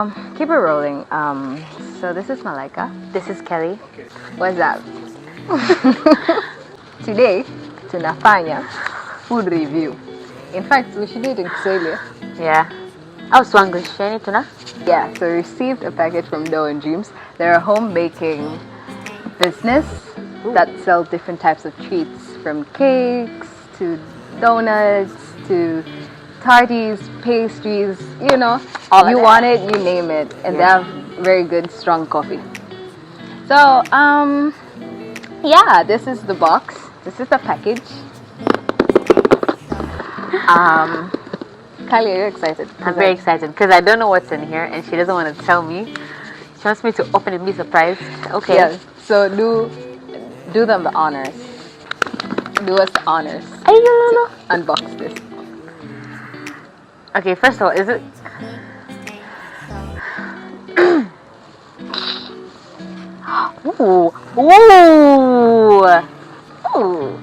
Keep it rolling. So this is Malaika. This is Callie. What's up? Today, tunafanya food review. In fact, we should do it in Kiswahili. Yeah. Au Swangisheni tuna? Yeah, so we received a package from dreamz. They're a home baking business that sells different types of treats, from cakes to donuts to tarties, pastries, you know, you want it, you name it. And they have very good, strong coffee. So, yeah, this is the box. This is the package. Callie, are you excited? I'm very excited because I don't know what's in here and she doesn't want to tell me. She wants me to open and be surprised. Okay. Yeah, so do them the honors. Do us the honors. Unbox this. Okay, first of all, is it... Ooh. Ooh. Ooh.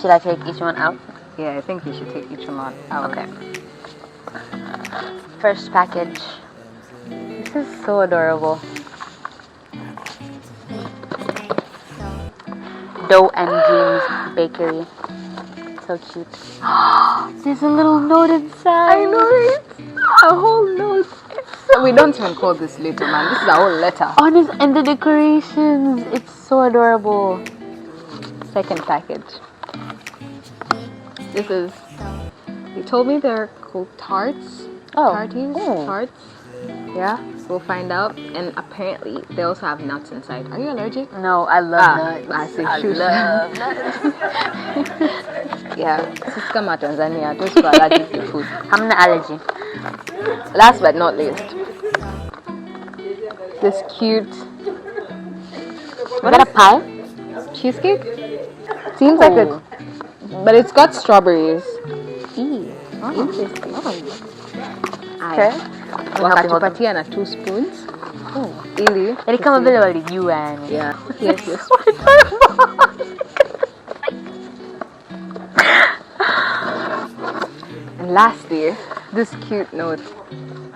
Should I take each one out? Yeah, I think you should take each one out. Okay. First package. This is so adorable. Dough and Dreams Bakery. So cute. There's a little note inside. I know it. A whole note. We don't even call this little, man. This is a whole letter. Honest, and the decorations. It's so adorable. Second package. This is... He told me they're called tarts. Oh. Tarties. Oh. Tarts. Yeah, we'll find out. And apparently, they also have nuts inside. Are you allergic? No, I love nuts. I love nuts. Yeah, sisi kama Tanzania, those who are allergic to food. I'm not allergy. Last but not least, this cute... What is that, a pie? Cheesecake? Seems like a... But it's got strawberries. Interesting. Okay. Wakatupatia na 2 spoons. Ili. Yaani kama vile walijua yani. Yeah. Yes, yes. And lastly, this cute note.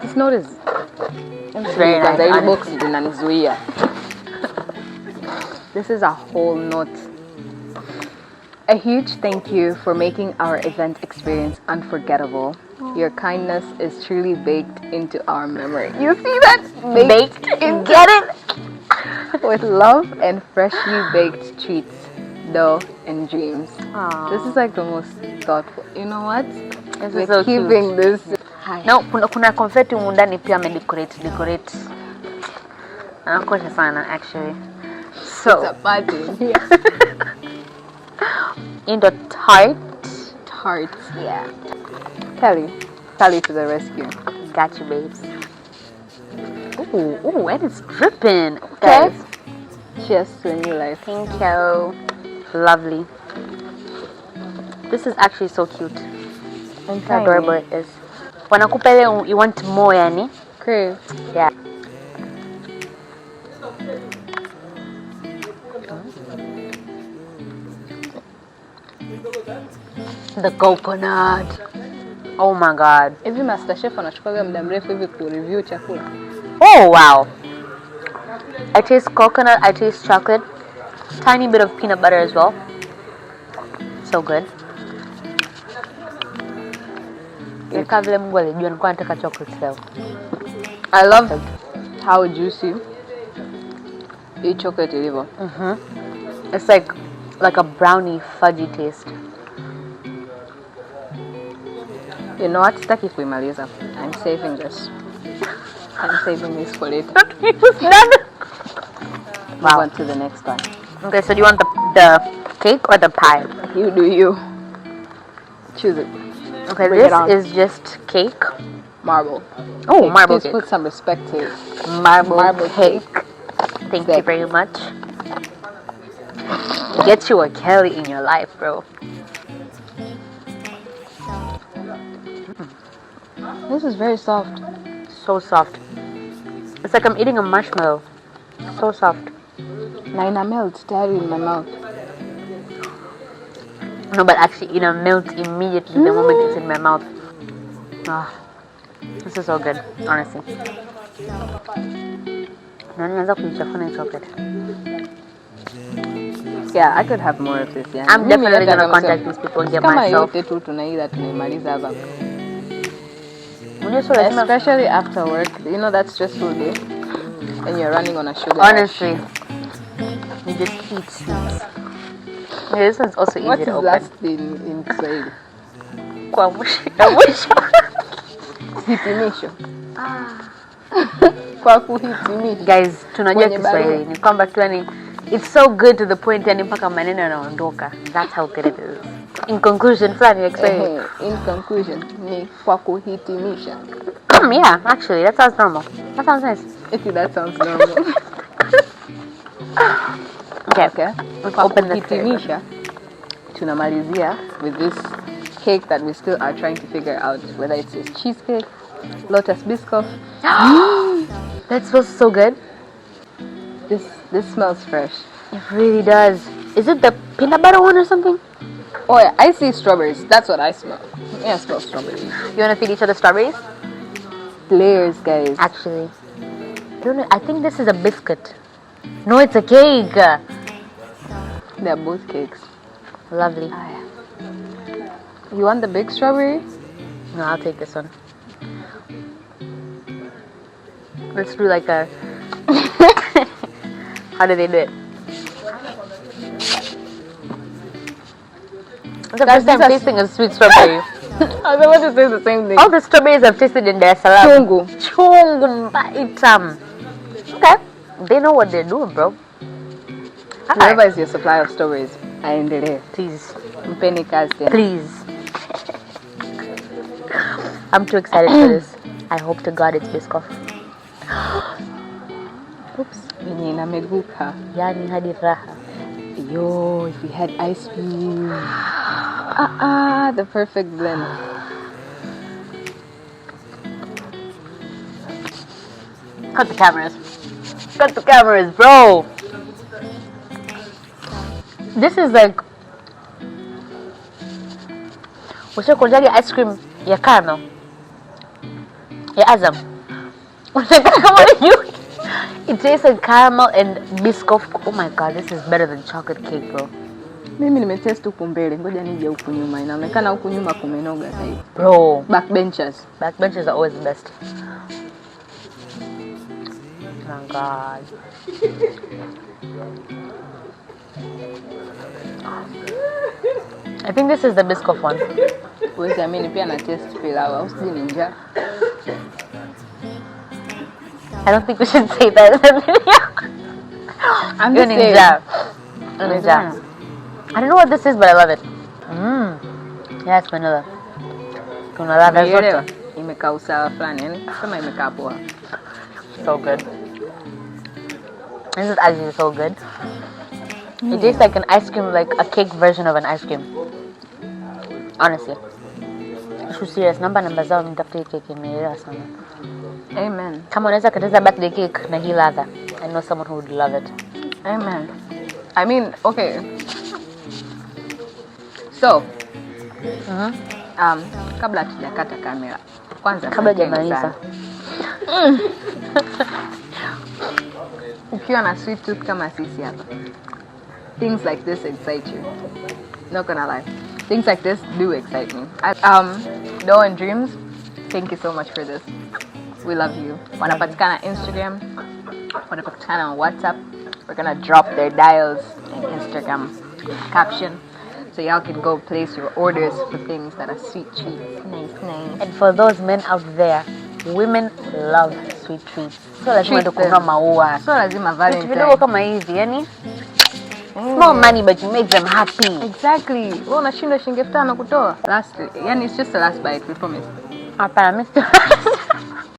This note is... It's very nice. This is a whole note. A huge thank you for making our event experience unforgettable. Your kindness is truly baked into our memory. You see that? Baked. Get it? With love and freshly baked treats, dough and dreams. Aww. This is like the most thoughtful. You know what? We're so keeping this. No, kuna confetti mundani pia decorate. Anakosha sana actually. So it's a party. In the tarts. Yeah. Callie to the rescue. Got you, babes. Ooh, and it's dripping. Okay. Guys, cheers to a new life. Thank you. Lovely. This is actually so cute. And how adorable it is. Wanakupa ile you want more yani? Crave. Yeah. The coconut. Oh my god. Hivi Master Chef anachukua muda mrefu hivi ku review chakula. Oh wow. I taste coconut, I taste chocolate. Tiny bit of peanut butter as well. So good. Vile Mungu alijua nilikuwa nataka chocolate leo. I love how juicy the chocolate is. It's like a brownie fudgy taste. You know what? Sitaki kuimaliza. I'm saving this. I'm saving this for later. Move on to the next one. Okay, so do you want the cake or the pie? You do you. Choose it. Okay, this is just cake. Marble. Oh, cake. Marble Please cake. put some respect to it. Marble cake. Thank you very much. Get you a Callie in your life, bro. This is very soft. So soft. It's like I'm eating a marshmallow. So soft. Na ina melt tayari in my mouth. No, but actually ina melt immediately the moment it's in my mouth. This is so good, honestly. Na nianza kuichafuna chocolate. Yeah, I could have more of this. Yeah. I'm definitely gonna contact these people and get myself. Kama yote tu tunaida tunaimaliza hapa. Especially after work. You know that's stressful day. And you're running on a sugar Honestly. You just eat sweets. Yeah, this one's also easy to open. What is last in Kiswahili? Hitimisho. Kwa kuhitimisha. Guys, tunajua Kiswahili. Ni kwamba tu yani it's so good to the point yani mpaka maneno yanaondoka. That's how good it is. In conclusion, fulani Kiswahili. In conclusion, ni kwa kuhitimisha. Yeah, actually, that sounds normal. That sounds nice. That sounds normal. Okay. Let's open the hitimisha. Tunamalizia with this cake that we still are trying to figure out whether it's a cheesecake, lotus biscoff. That smells so good. This smells fresh. It really does. Is it the peanut butter one or something? Oh yeah, I see strawberries. That's what I smell. Yeah, I smell strawberries. You want to feed each other strawberries? Layers, guys. Actually, I think this is a biscuit. No, it's a cake. They're both cakes. Lovely. You want the big strawberry? No, I'll take this one. Let's do like a... How do they do it? It's the first time tasting a sweet strawberry. I was about to say the same thing. All the strawberries I've tasted in Dar es Salaam. Chungu mbaitam. Okay. They know what they're doing, bro. Whoever is your supplier of strawberries, aendelee. Please. Mpeni kazi tena. Please. I'm too excited for this. I hope to God it's biscoff. Oops. Yenye inameguka. Yani hadi raha. Yo, if we had ice cream. The perfect blend. Cut the cameras. Cut the cameras, bro. This is like... Ushakujaga ice cream ya caramel. Ya Azam. What are you? It tastes like caramel and biscoff. Oh my god, this is better than chocolate cake, bro. Mimi nimetest huku mbele, ngoja nije huku nyuma. Inaonekana huku nyuma kumenoga zaidi. Bro, backbenchers. Backbenchers are always the best. Oh my god. I think this is the biscoff one. Wezi amini pia na taste pilau au sijui ni njaa. I don't think we should say that in the video. I'm just saying. Ninja. I don't know what this is, but I love it. Yeah, it's vanilla. Kuna ladha zote. Imekaa usawa fulani, yani kama imekaa poa. So good. This is actually so good. It tastes like an ice cream, like a cake version of an ice cream. Honestly. So serious. Namba zao nitafute cake imeelewa sana. Amen. Kama unaweza kataza birthday cake na hii ladha, I know someone who would love it. Amen. I mean, okay. So, kabla tujakata kamera. Kwanza kabla jamaliza. Ukiwa na sweet tooth kama sisi hapa. Things like this excite you. Not gonna lie. Things like this do excite me. Dough and Dreams, thank you so much for this. We love you. Wanapatikana Instagram. Wanapatikana on WhatsApp. We're gonna drop their dials in Instagram caption, so y'all can go place your orders for things that are sweet treats. Nice. And for those men out there, women love sweet treats. So lazima tukununua maua. So lazima Valentine. Vidogo kama hivi, yani small money but you make them happy. Exactly. Wewe unashinda shilingi 5,000 kutoa. Lastly, yani it's just the last bite, we promise. Hapana, Mr.